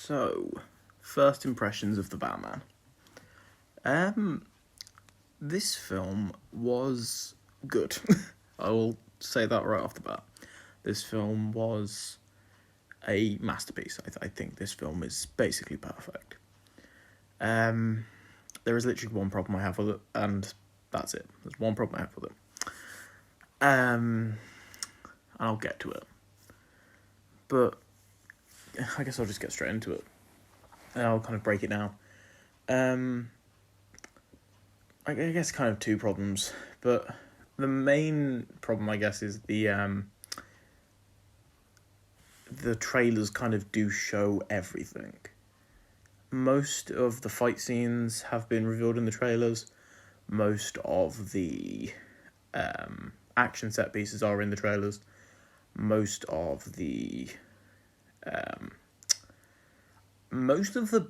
So, first impressions of the Batman. This film was good. I will say that right off the bat. This film was a masterpiece. I think this film is basically perfect. There is literally one problem I have with it, and that's it. There's one problem I have with it. And I'll get to it. But I guess I'll just get straight into it. And I'll kind of break it down. I guess kind of two problems, but the main problem, I guess, is the trailers kind of do show everything. Most of the fight scenes have been revealed in the trailers. Most of the action set pieces are in the trailers. Most of the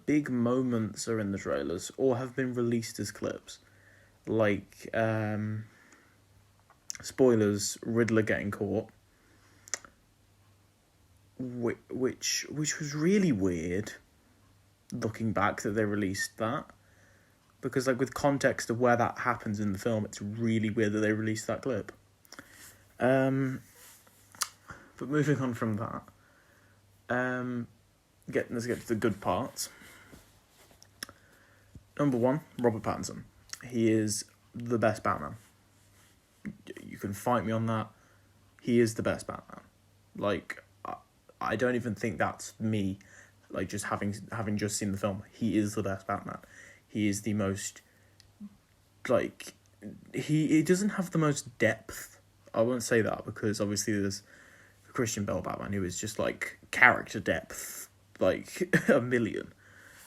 big moments are in the trailers or have been released as clips. Like, spoilers, Riddler getting caught. Which was really weird, looking back, that they released that. Because, like, with context of where that happens in the film, it's really weird that they released that clip. But moving on from that, let's get to the good parts. Number one, Robert Pattinson. He is the best Batman. You can fight me on that. He is the best Batman. Like, I don't even think that's me. Like, just having just seen the film, he is the best Batman. He is the most, like, he doesn't have the most depth. I won't say that because obviously there's Christian Bale Batman who is just like character depth, like a million,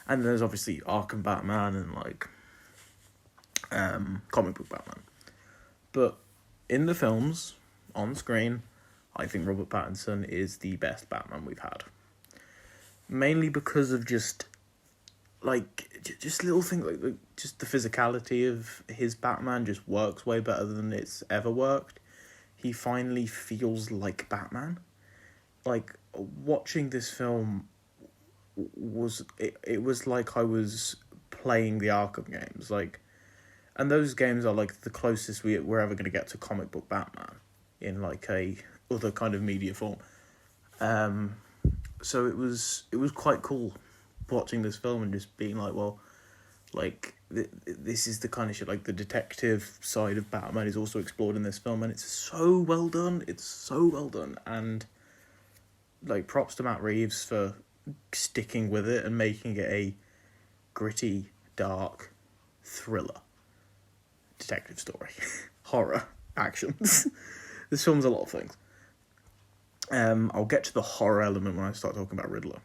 and there's obviously Arkham Batman and like comic book Batman. But in the films, on screen, I think Robert Pattinson is the best Batman we've had. Mainly because of just little things like just the physicality of his Batman just works way better than it's ever worked. He finally feels like Batman. Like, watching this film was like I was playing the Arkham games, like, and those games are like the closest we're ever going to get to comic book Batman in like a other kind of media form. So it was quite cool watching this film and just being like, well, like this is the kind of shit, like the detective side of Batman is also explored in this film, and it's so well done. And like, props to Matt Reeves for sticking with it and making it a gritty, dark thriller detective story. Horror, actions. This film's a lot of things. I'll get to the horror element when I start talking about Riddler.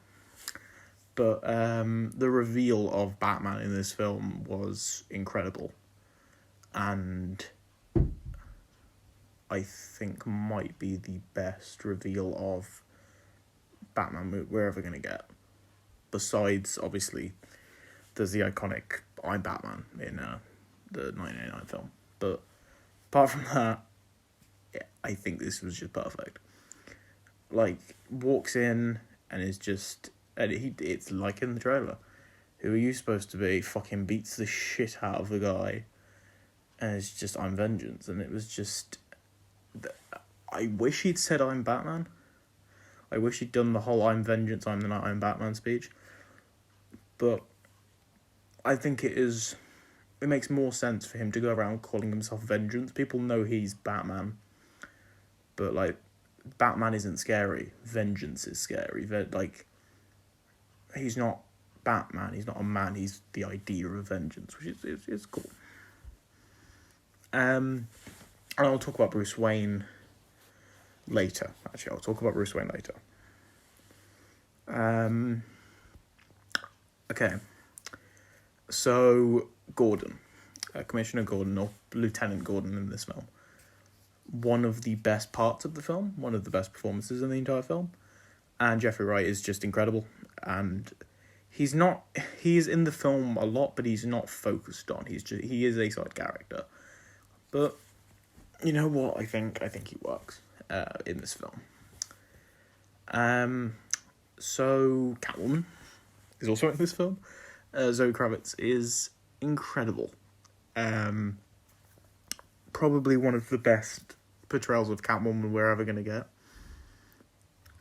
But the reveal of Batman in this film was incredible. And I think might be the best reveal of Batman we're ever going to get. Besides, obviously, there's the iconic I'm Batman in the 1989 film. But apart from that, yeah, I think this was just perfect. Like, walks in and is just... And it's like in the trailer. Who are you supposed to be? Fucking beats the shit out of the guy. And it's just, I'm vengeance. And it was just... I wish he'd said I'm Batman. I wish he'd done the whole I'm vengeance, I'm the night, I'm Batman speech. But I think it makes more sense for him to go around calling himself Vengeance. People know he's Batman. But, like, Batman isn't scary. Vengeance is scary. Like... He's not Batman, he's not a man, he's the idea of vengeance, which is cool. And I'll talk about Bruce Wayne later. Actually, I'll talk about Bruce Wayne later. Okay. So, Gordon. Commissioner Gordon, or Lieutenant Gordon in this film. One of the best parts of the film, one of the best performances in the entire film. And Jeffrey Wright is just incredible. And he's in the film a lot, but he's not focused on. He is a side character. But you know what? I think he works in this film. So Catwoman. is also in this film. Zoe Kravitz is incredible. Probably one of the best portrayals of Catwoman we're ever going to get.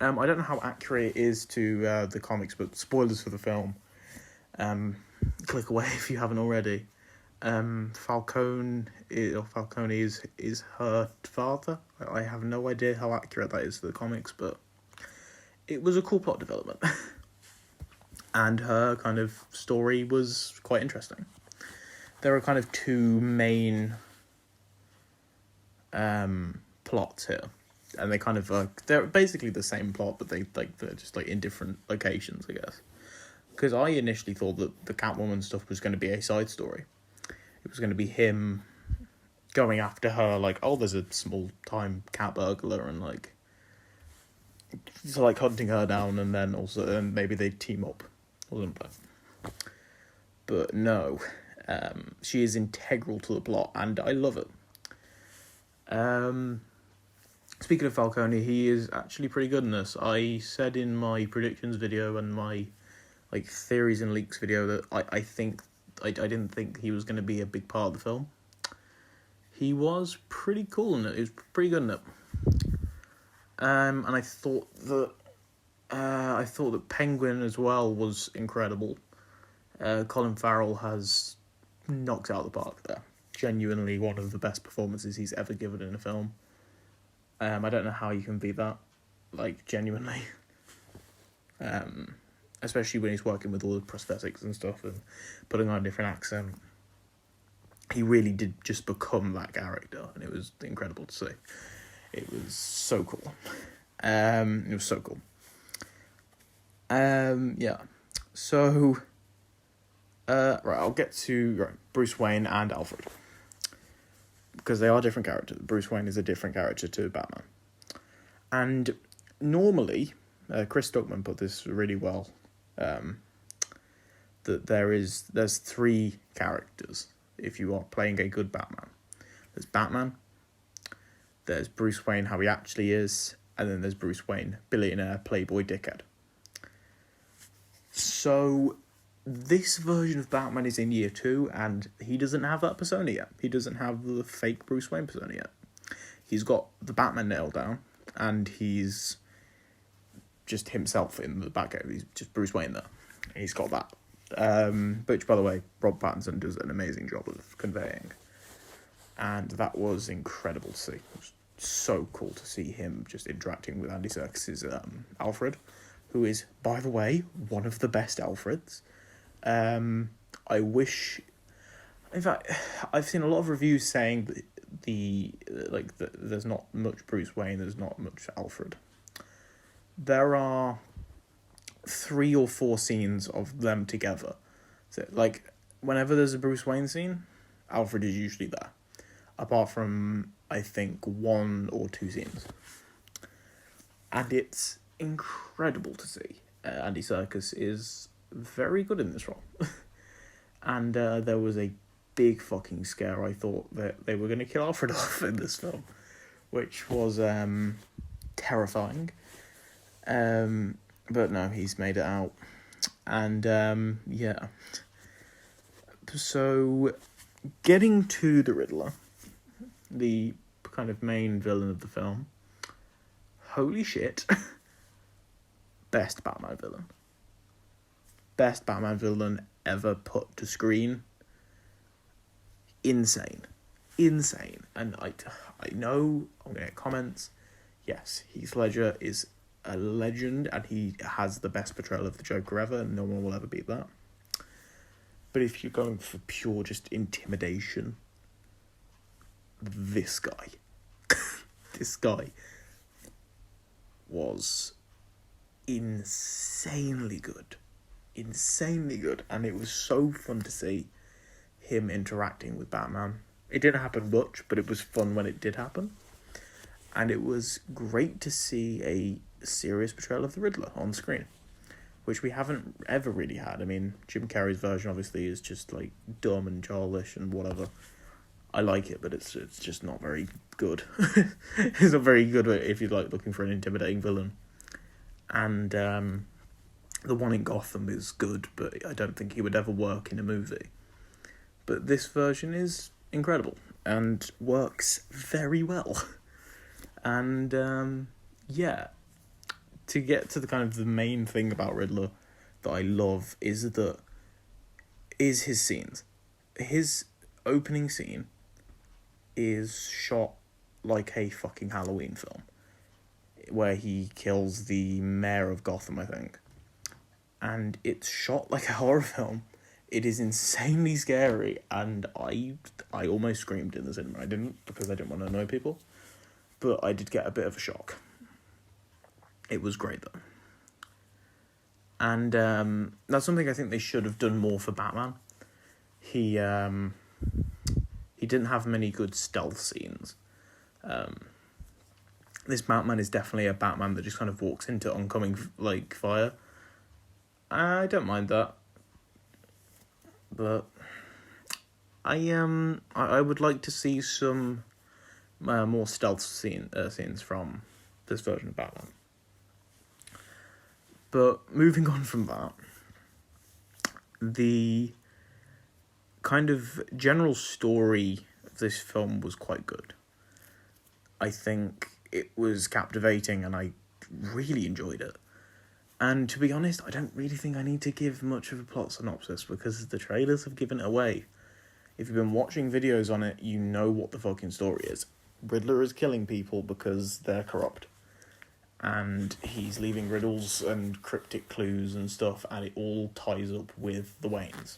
I don't know how accurate it is to the comics, but spoilers for the film. Click away if you haven't already. Falcone is her father. I have no idea how accurate that is to the comics, but it was a cool plot development. And her kind of story was quite interesting. There are kind of two main plots here, and they kind of they're basically the same plot, but they're just like in different locations, I guess. Because I initially thought that the Catwoman stuff was going to be a side story. It was going to be him going after her, like, oh, there's a small time cat burglar, and like, so like hunting her down, and then also, and maybe they team up or something. But no, she is integral to the plot, and I love it. Speaking of Falcone, he is actually pretty good in this. I said in my predictions video and my like theories and leaks video that I didn't think he was going to be a big part of the film. He was pretty cool in it. He was pretty good in it. And I thought that Penguin as well was incredible. Colin Farrell has knocked out the park there. Genuinely one of the best performances he's ever given in a film. I don't know how you can beat that. Like, genuinely. Especially when he's working with all the prosthetics and stuff and putting on a different accent. He really did just become that character, and it was incredible to see. It was so cool. It was so cool. Yeah. So, right, I'll get to Bruce Wayne and Alfred. Because they are different characters. Bruce Wayne is a different character to Batman. And normally, Chris Stuckman put this really well, that there's three characters if you are playing a good Batman. There's Batman, there's Bruce Wayne, how he actually is, and then there's Bruce Wayne, billionaire, playboy, dickhead. So, this version of Batman is in year 2, and he doesn't have that persona yet. He doesn't have the fake Bruce Wayne persona yet. He's got the Batman nailed down, and he's just himself in the Batcave. He's just Bruce Wayne there. He's got that. Which, by the way, Rob Pattinson does an amazing job of conveying. And that was incredible to see. It was so cool to see him just interacting with Andy Serkis's Alfred, who is, by the way, one of the best Alfreds. I wish... In fact, I've seen a lot of reviews saying that there's not much Bruce Wayne, there's not much Alfred. There are 3 or 4 scenes of them together. So, like, whenever there's a Bruce Wayne scene, Alfred is usually there. Apart from, I think, 1 or 2 scenes. And it's incredible to see. Andy Serkis is very good in this role. And there was a big fucking scare. I thought that they were going to kill Alfred off in this film, which was terrifying. But no, he's made it out. And yeah. So, getting to the Riddler, the kind of main villain of the film. Holy shit. Best Batman villain. Best Batman villain ever put to screen. Insane. And I know I'm going to get comments. Yes, Heath Ledger is a legend, and he has the best portrayal of the Joker ever, and no one will ever beat that. But if you're going for pure just intimidation, this guy was insanely good, and it was so fun to see him interacting with Batman. It didn't happen much, but it was fun when it did happen, and it was great to see a serious portrayal of the Riddler on screen, which we haven't ever really had. I mean, Jim Carrey's version obviously is just like dumb and childish and whatever. I like it, but it's just not very good. It's not very good if you're like looking for an intimidating villain. And The one in Gotham is good, but I don't think he would ever work in a movie. But this version is incredible and works very well. And yeah, to get to the kind of the main thing about Riddler that I love is his scenes. His opening scene is shot like a fucking Halloween film, where he kills the mayor of Gotham, I think. And it's shot like a horror film. It is insanely scary, and I almost screamed in the cinema. I didn't, because I didn't want to annoy people, but I did get a bit of a shock. It was great, though. And that's something I think they should have done more for Batman. He didn't have many good stealth scenes. This Batman is definitely a Batman that just kind of walks into oncoming fire. I don't mind that, but I would like to see some more stealth scenes from this version of Batman. But moving on from that, the kind of general story of this film was quite good. I think it was captivating and I really enjoyed it. And to be honest, I don't really think I need to give much of a plot synopsis because the trailers have given it away. If you've been watching videos on it, you know what the fucking story is. Riddler is killing people because they're corrupt. And he's leaving riddles and cryptic clues and stuff, and it all ties up with the Waynes.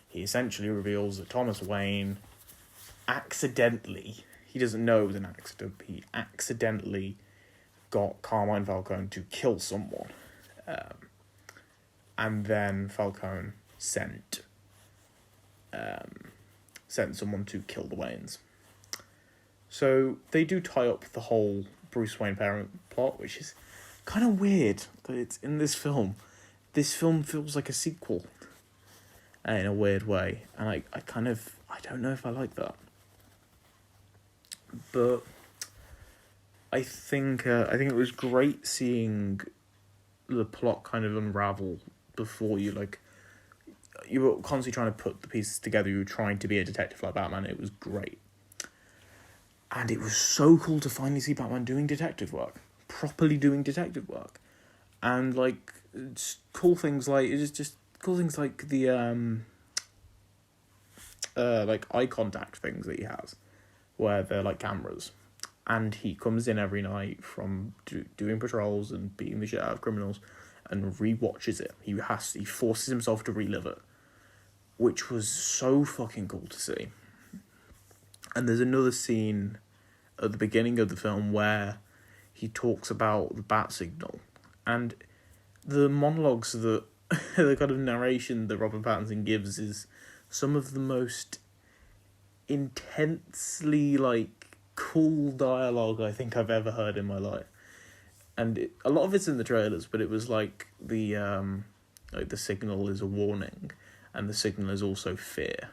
He essentially reveals that Thomas Wayne accidentally, he doesn't know it was an accident, but he accidentally got Carmine Falcone to kill someone. And then Falcone sent someone to kill the Waynes. So they do tie up the whole Bruce Wayne parent plot, which is kind of weird that it's in this film. This film feels like a sequel in a weird way, and I don't know if I like that. But I think it was great seeing the plot kind of unravel before you were constantly trying to put the pieces together. You were trying to be a detective like Batman. It was great. And it was so cool to finally see Batman doing detective work. Properly doing detective work. And cool things like the eye contact things that he has, where they're like cameras. And he comes in every night from doing patrols and beating the shit out of criminals and re-watches it. He forces himself to relive it, which was so fucking cool to see. And there's another scene at the beginning of the film where he talks about the bat signal, and the monologues that the kind of narration that Robert Pattinson gives is some of the most intensely cool dialogue I think I've ever heard in my life. And a lot of it's in the trailers, but it was the signal is a warning, and the signal is also fear.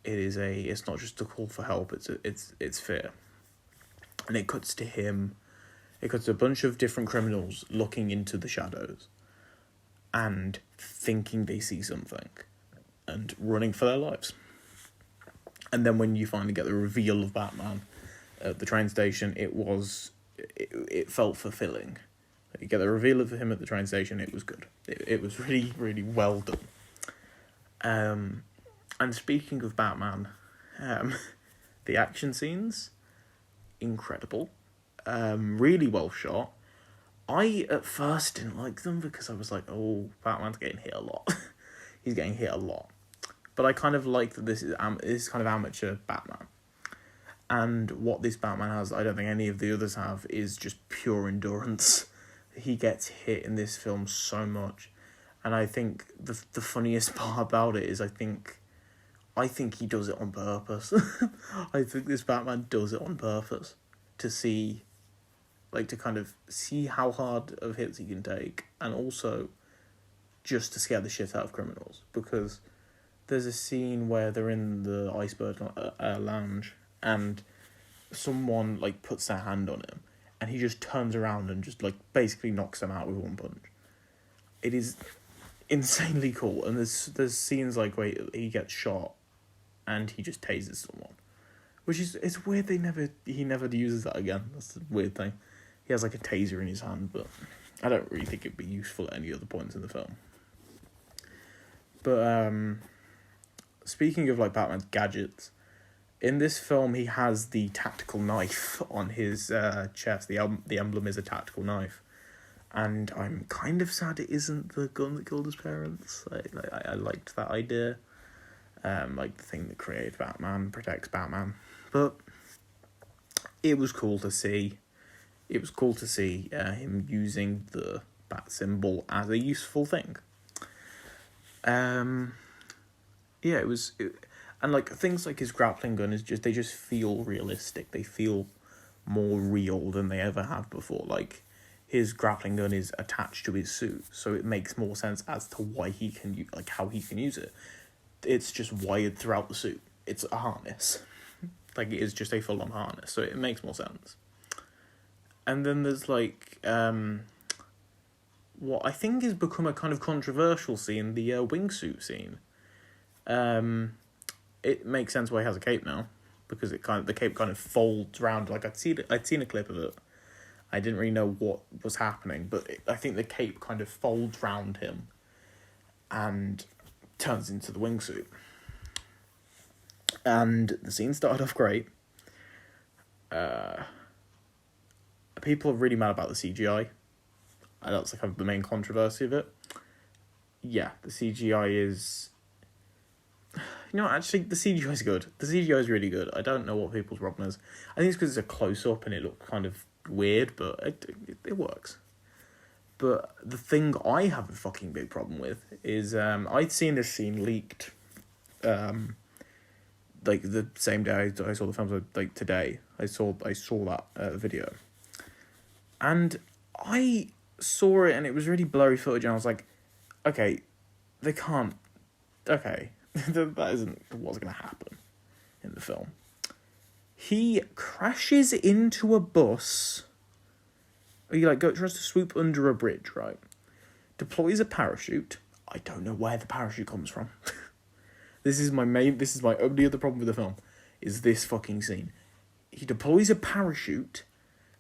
It's not just a call for help, it's fear. And it cuts to him, it cuts to a bunch of different criminals looking into the shadows and thinking they see something and running for their lives. And then when you finally get the reveal of Batman at the train station, it felt fulfilling. You get the reveal of him at the train station, it was good. It was really, really well done. And speaking of Batman, the action scenes, incredible. Really well shot. I at first didn't like them because I was like, oh, Batman's getting hit a lot. He's getting hit a lot. But I kind of like that this is kind of amateur Batman. And what this Batman has, I don't think any of the others have, is just pure endurance. He gets hit in this film so much. And I think the funniest part about it is I think he does it on purpose. I think this Batman does it on purpose to see, to kind of see how hard of hits he can take, and also just to scare the shit out of criminals. Because there's a scene where they're in the Iceberg lounge, and someone puts their hand on him, and he just turns around and just basically knocks them out with one punch. it is insanely cool. And there's scenes like where he gets shot and he just tases someone, which is, it's weird he never uses that again. That's the weird thing. He has like a taser in his hand, but I don't really think it'd be useful at any other points in the film. But speaking of like Batman's gadgets, in this film he has the tactical knife on his chest. The emblem is a tactical knife, and I'm kind of sad it isn't the gun that killed his parents. I liked that idea. Like the thing that created Batman protects Batman, but it was cool to see. It was cool to see him using the bat symbol as a useful thing. Yeah, and like things like his grappling gun they just feel realistic. They feel more real than they ever have before. Like his grappling gun is attached to his suit, so it makes more sense as to why he can how he can use it. It's just wired throughout the suit. It's a harness. Like it is just a full-on harness, so it makes more sense. And then there's like what I think has become a kind of controversial scene, the wingsuit scene. It makes sense why he has a cape now, because the cape kind of folds around. Like I'd seen a clip of it. I didn't really know what was happening, but I think the cape kind of folds round him and turns into the wingsuit. And the scene started off great. People are really mad about the CGI. That's kind of the main controversy of it. Yeah, the CGI is... actually, the CGI is good. The CGI is really good. I don't know what people's problem is. I think it's because it's a close-up and it looks kind of weird, but it works. But the thing I have a fucking big problem with is I'd seen this scene leaked like the same day I saw the film, so like today I saw that video, and I saw it and it was really blurry footage, and I was like, okay, they can't, okay, that isn't what's gonna happen in the film. He crashes into a bus. He tries to swoop under a bridge, right? Deploys a parachute. I don't know where the parachute comes from. This is my only other problem with the film, is this fucking scene. He deploys a parachute,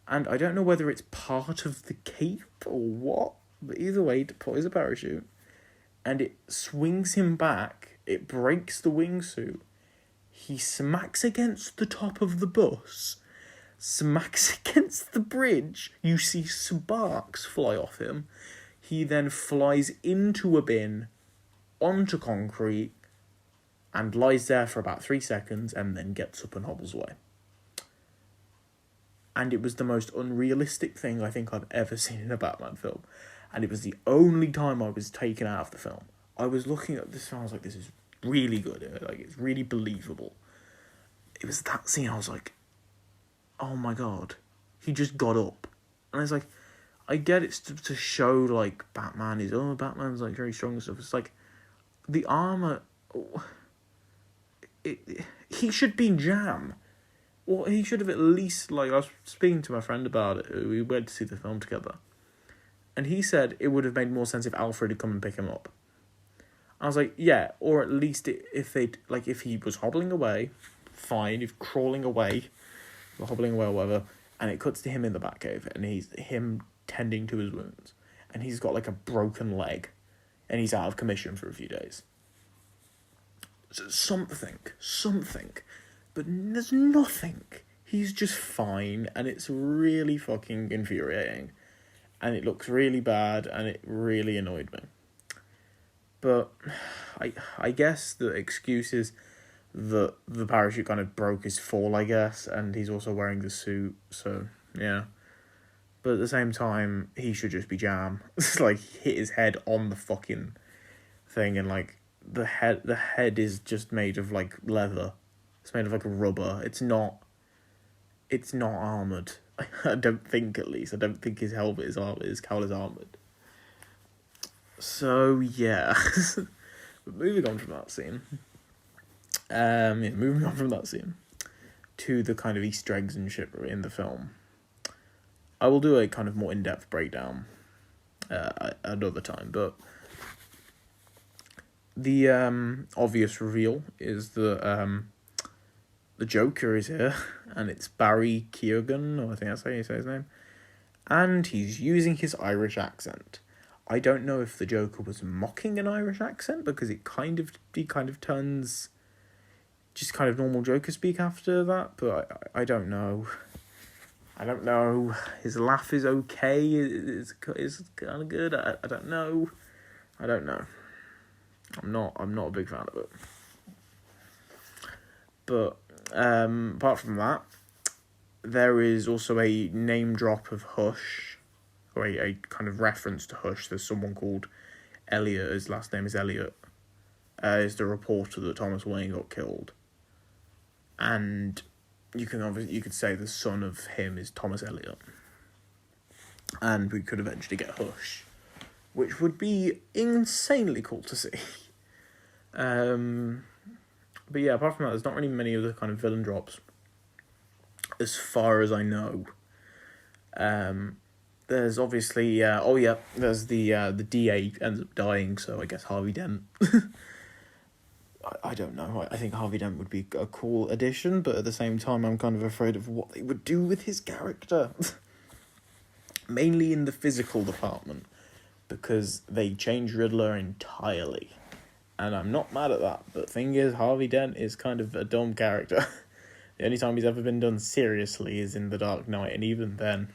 and I don't know whether it's part of the cape or what, but either way, he deploys a parachute, and it swings him back, it breaks the wingsuit, he smacks against the top of the bus, smacks against the bridge, you see sparks fly off him, he then flies into a bin, onto concrete, and lies there for about 3 seconds and then gets up and hobbles away. And it was the most unrealistic thing I think I've ever seen in a Batman film. And it was the only time I was taken out of the film. I was looking at this film, I was like, this is really good. Like, it's really believable. It was that scene, I was like, oh my god. He just got up. And I was like, I get it's to show, like, Batman's, like, very strong and stuff. It's like, the armour... he should be jam. Well, he should have at least, like, I was speaking to my friend about it. We went to see the film together. And he said it would have made more sense if Alfred had come and pick him up. I was like, yeah, or at least if he was hobbling away, fine, if crawling away, or hobbling away or whatever, and it cuts to him in the Batcave, and he's him tending to his wounds, and he's got, like, a broken leg, and he's out of commission for a few days. Something, but there's nothing. He's just fine, and it's really fucking infuriating, and it looks really bad, and it really annoyed me. But I guess the excuse is that the parachute kind of broke his fall, I guess, and he's also wearing the suit, so yeah. But at the same time, he should just be jam. It's like, hit his head on the fucking thing, and like, the head is just made of, like, leather. It's made of, like, rubber. It's not armoured. I don't think, at least. I don't think his helmet is armoured. His cowl is armoured. So, yeah. But moving on from that scene. To the kind of Easter eggs and shit in the film. I will do a kind of more in-depth breakdown another time. But the obvious reveal is that the Joker is here, and it's Barry Keoghan, or I think that's how you say his name, and he's using his Irish accent. I don't know if the Joker was mocking an Irish accent, because he kind of turns just kind of normal Joker speak after that, but I don't know. I don't know. His laugh is okay. It's kind of good. I don't know. I don't know. I'm not a big fan of it. But apart from that, there is also a name drop of Hush, or a kind of reference to Hush. There's someone called Elliot. His last name is Elliot. Is the reporter that Thomas Wayne got killed, and you could say the son of him is Thomas Elliot, and we could eventually get Hush, which would be insanely cool to see. But yeah, apart from that, there's not really many other kind of villain drops, as far as I know. There's obviously there's the DA ends up dying, so I guess Harvey Dent. I don't know. I think Harvey Dent would be a cool addition, but at the same time, I'm kind of afraid of what they would do with his character. Mainly in the physical department, because they changed Riddler entirely. And I'm not mad at that, but thing is, Harvey Dent is kind of a dumb character. The only time he's ever been done seriously is in The Dark Knight, and even then,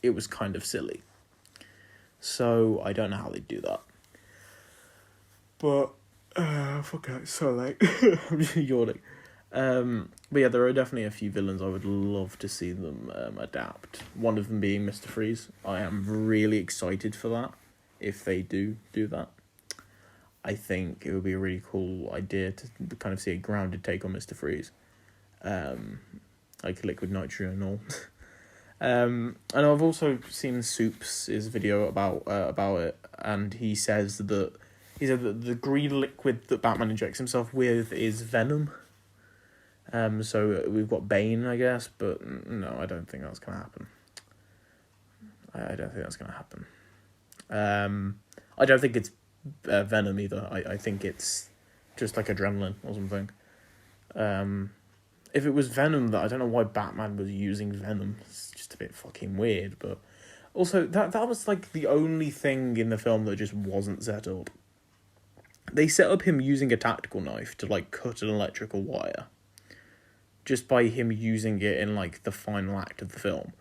it was kind of silly. So, I don't know how they do that. But, fuck it, it's so late. I'm just yawning. But yeah, there are definitely a few villains I would love to see them adapt. One of them being Mr. Freeze. I am really excited for that, if they do that. I think it would be a really cool idea to kind of see a grounded take on Mr. Freeze. Like Liquid Nitrogen and all. And I've also seen Soup's video about it, and he said that the green liquid that Batman injects himself with is venom. So we've got Bane, I guess, but no, I don't think that's gonna happen. I don't think that's gonna happen. I don't think it's venom either. I think it's just like adrenaline or something. If it was venom, that I don't know why Batman was using venom. It's just a bit fucking weird. But also that was like the only thing in the film that just wasn't set up. They set up him using a tactical knife to like cut an electrical wire, just by him using it in like the final act of the film,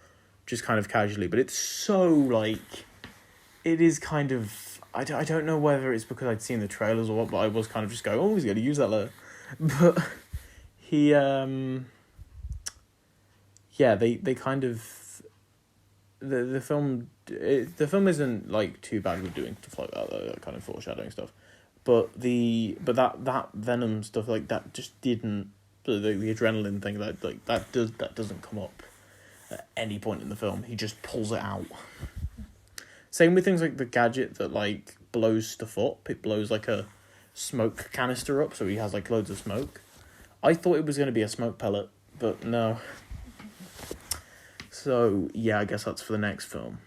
just kind of casually. But it's so like, it is kind of, I don't know whether it's because I'd seen the trailers or what, but I was kind of just going, oh, he's going to use that later. But he, yeah, they kind of, the film isn't like too bad with doing stuff like that kind of foreshadowing stuff. But that venom stuff, like, that just didn't, the adrenaline thing, that doesn't come up at any point in the film. He just pulls it out. Same with things like the gadget that like blows stuff up. It blows like a smoke canister up, so he has like loads of smoke. I thought it was going to be a smoke pellet, but no. So yeah, I guess that's for the next film.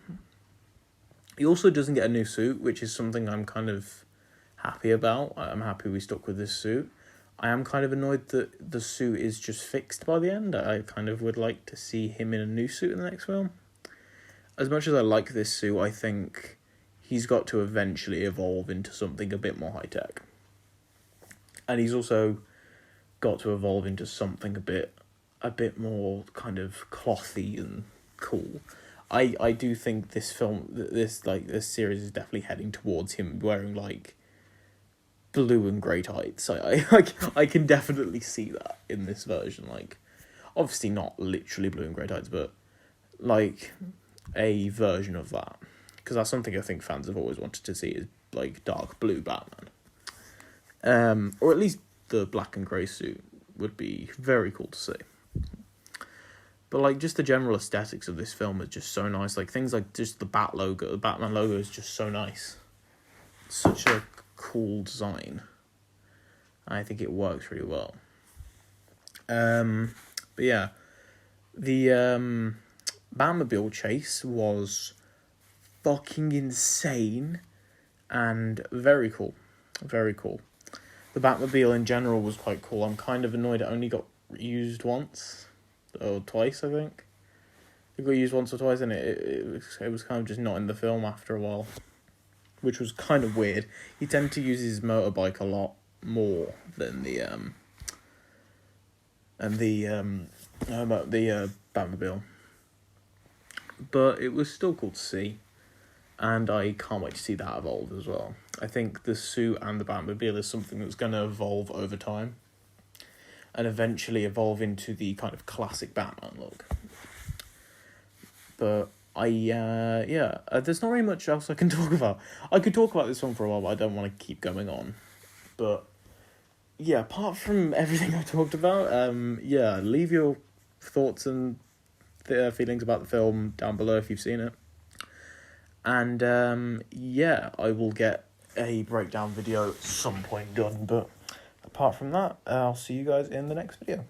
He also doesn't get a new suit, which is something I'm kind of happy about. I'm happy we stuck with this suit. I am kind of annoyed that the suit is just fixed by the end. I kind of would like to see him in a new suit in the next film. As much as I like this suit, I think he's got to eventually evolve into something a bit more high-tech. And he's also got to evolve into something a bit more kind of clothy and cool. I do think this film, this series is definitely heading towards him wearing like blue and grey tights. I can definitely see that in this version. Like, obviously not literally blue and grey tights, but like a version of that, because that's something I think fans have always wanted to see, is like dark blue Batman. Or at least the black and grey suit would be very cool to see. But like, just the general aesthetics of this film is just so nice. Like, things like just the Batman logo is just so nice. It's such a cool design. I think it works really well. But yeah, the Batmobile chase was fucking insane and very cool. Very cool. The Batmobile in general was quite cool. I'm kind of annoyed it only got used once. Or twice, I think. It got used once or twice, and it was kind of just not in the film after a while. Which was kind of weird. He tended to use his motorbike a lot more than the Batmobile. But it was still cool to see. And I can't wait to see that evolve as well. I think the suit and the Batmobile is something that's going to evolve over time. And eventually evolve into the kind of classic Batman look. But there's not really much else I can talk about. I could talk about this one for a while, but I don't want to keep going on. But yeah, apart from everything I talked about, leave your thoughts and feelings about the film down below if you've seen it. And I will get a breakdown video at some point done. But apart from that, I'll see you guys in the next video.